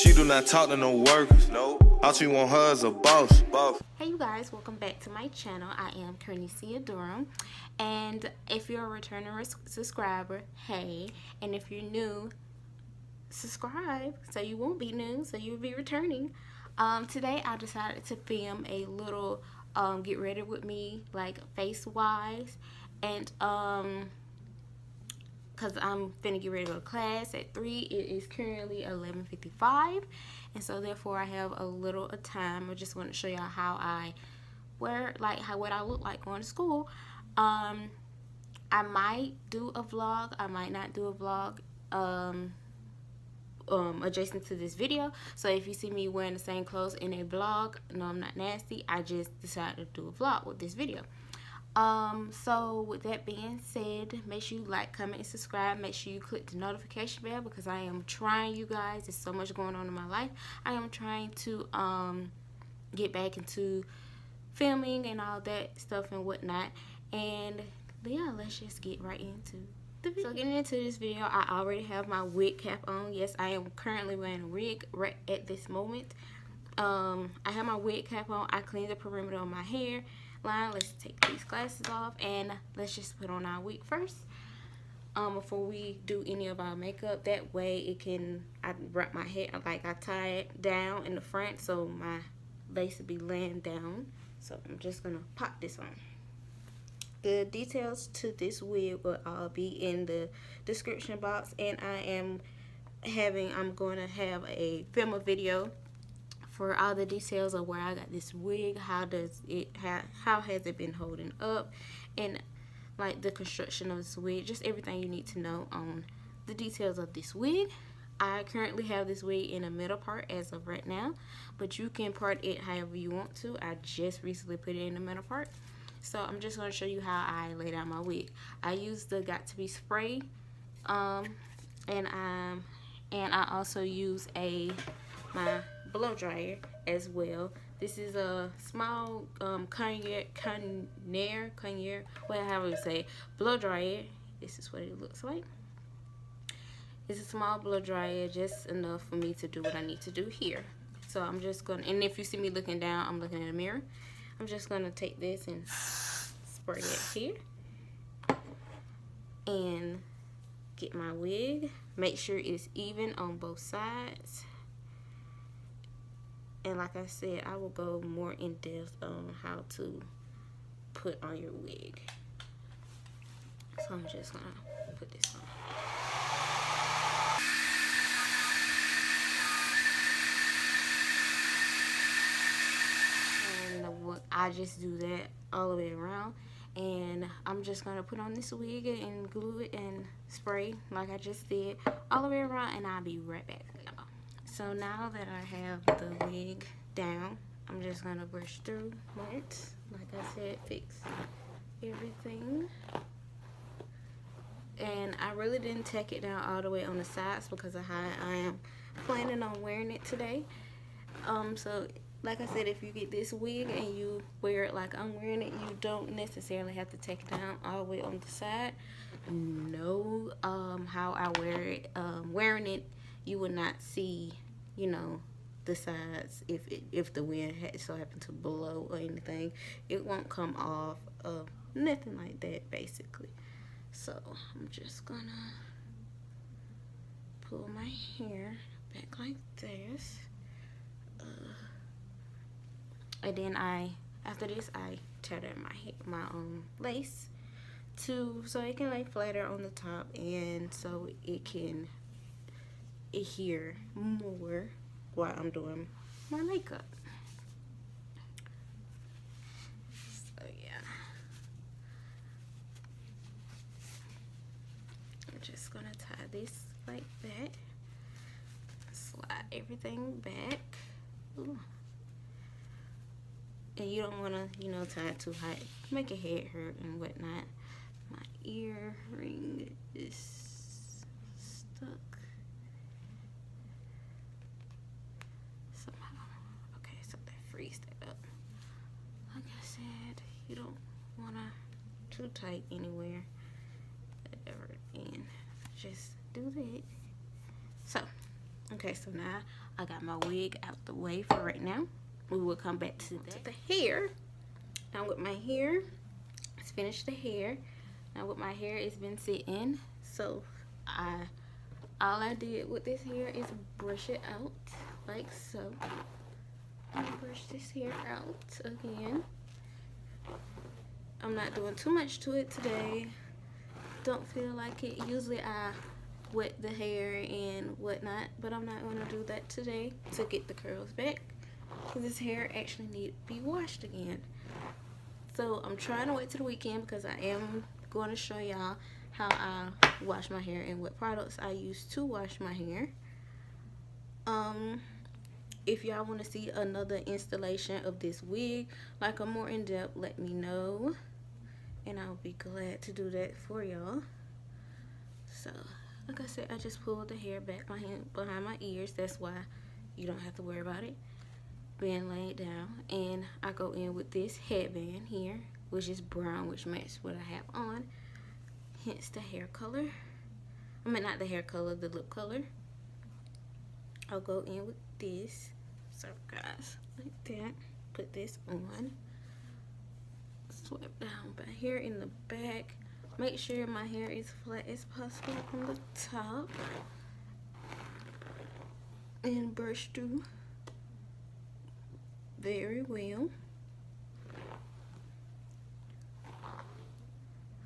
She do not talk to no workers. No. All she want her is a boss. Hey you guys, welcome back to my channel. I am Carnica Durham, and if you're a returning subscriber, hey, and if you're new, subscribe so you won't be new, so you'll be returning. Today I decided to film a little get ready with me, like face wise, and because I'm finna get ready to go to class at 3. It is currently 11:55, and so therefore I have a little time. I just want to show y'all how I wear, like what I look like going to school. I might do a vlog, I might not do a vlog adjacent to this video. So if you see me wearing the same clothes in a vlog, no, I'm not nasty. I just decided to do a vlog with this video. So with that being said, make sure you like, comment, and subscribe. Make sure you click the notification bell, because I am trying, you guys, there's so much going on in my life. I am trying to get back into filming and all that stuff and whatnot. And yeah, let's just get right into the video. So getting into this video, I already have my wig cap on. Yes, I am currently wearing a wig right at this moment. I have my wig cap on. I cleaned the perimeter on my hair line. Let's take these glasses off and let's just put on our wig first before we do any of our makeup. That way it can, I wrap my hair, like I tie it down in the front so my lace will be laying down. So I'm just gonna pop this on. The details to this wig will all be in the description box, and I'm going to have a film a video for all the details of where I got this wig, how has it been holding up, and like the construction of this wig, just everything you need to know on the details of this wig. I currently have this wig in the middle part as of right now, but you can part it however you want to. I just recently put it in the middle part. So I'm just going to show you how I laid out my wig. I use the Got To Be spray, and I also use my blow dryer as well. This is a small Carnier, whatever you say, blow dryer. This is what it looks like. It's a small blow dryer, just enough for me to do what I need to do here. So I'm just gonna, and if you see me looking down, I'm looking in the mirror. I'm just gonna take this and spray it here and get my wig. Make sure it's even on both sides. And like I said, I will go more in depth on how to put on your wig. So I'm just gonna put this on. I just do that all the way around, and I'm just gonna put on this wig and glue it and spray like I just did all the way around, and I'll be right back. So now that I have the wig down, I'm just gonna brush through it, like I said, fix everything. And I really didn't take it down all the way on the sides because of how I am planning on wearing it today. So like I said, if you get this wig and you wear it like I'm wearing it, you don't necessarily have to take it down all the way on the side. No, how I wear it, wearing it, you will not see, you know, the sides if the wind so happen to blow or anything. It won't come off, nothing like that, basically. So I'm just gonna pull my hair back like this. And then after this, I tether my lace so it can lay flatter on the top, and so it can adhere more while I'm doing my makeup. So yeah, I'm just gonna tie this like that, slide everything back. Ooh. And you don't want to, you know, tie it too high, make your head hurt and whatnot. My earring is stuck somehow. Okay, so that frees that up. Like I said, you don't want to too tight anywhere, whatever, and just do that. So okay, so now I got my wig out the way for right now. We will come back to the hair. Now with my hair, let's finish the hair. Now with my hair, it's been sitting, so all I did with this hair is brush it out like so. Brush this hair out again. I'm not doing too much to it today. Don't feel like it. Usually I wet the hair and whatnot, but I'm not going to do that today to get the curls back, because this hair actually needs to be washed again. So I'm trying to wait till the weekend, because I am going to show y'all how I wash my hair and what products I use to wash my hair. If y'all want to see another installation of this wig, like a more in-depth, let me know, and I'll be glad to do that for y'all. So like I said, I just pulled the hair back behind my ears. That's why you don't have to worry about it being laid down. And I go in with this headband here, which is brown, which matches what I have on, hence the hair color. I mean, not the hair color, the lip color. I'll go in with this. So guys, like that. Put this on. Swipe down back here in the back. Make sure my hair is flat as possible on the top. And brush through very well.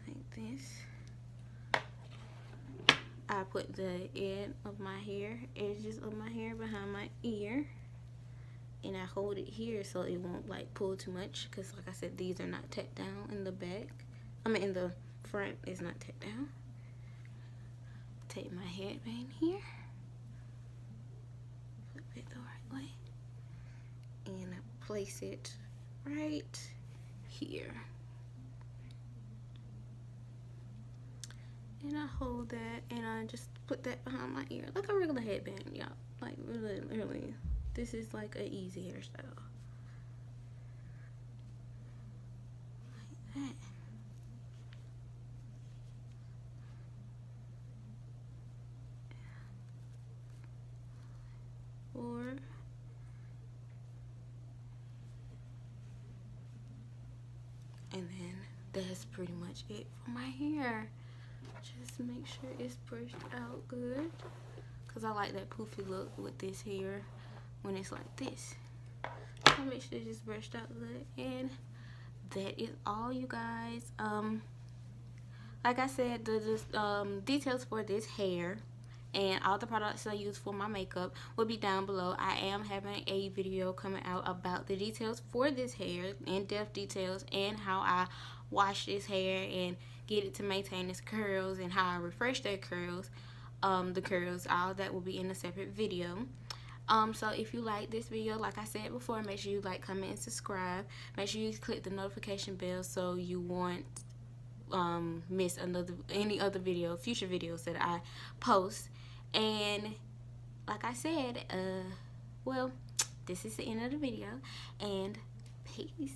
Like this. I put the end of my hair, edges of my hair behind my ear. And I hold it here so it won't like pull too much, because like I said, these are not tacked down in the back. I mean in the front is not tacked down. Take my headband here, flip it the right way, and I place it right here. And I hold that and I just put that behind my ear like a regular headband, y'all. Like really. This is like an easy hairstyle. Like that. And then that's pretty much it for my hair. Just make sure it's brushed out good, because I like that poofy look with this hair when it's like this. So make sure it's just brushed out good. And that is all, you guys. Like I said, the details for this hair and all the products I use for my makeup will be down below. I am having a video coming out about the details for this hair, in-depth details, and how I wash this hair and get it to maintain its curls, and how I refresh their curls. The curls, all that will be in a separate video. So if you like this video, like I said before, make sure you like, comment, and subscribe. Make sure you click the notification bell so you won't miss any other future videos that I post. And like I said, well, this is the end of the video, and peace.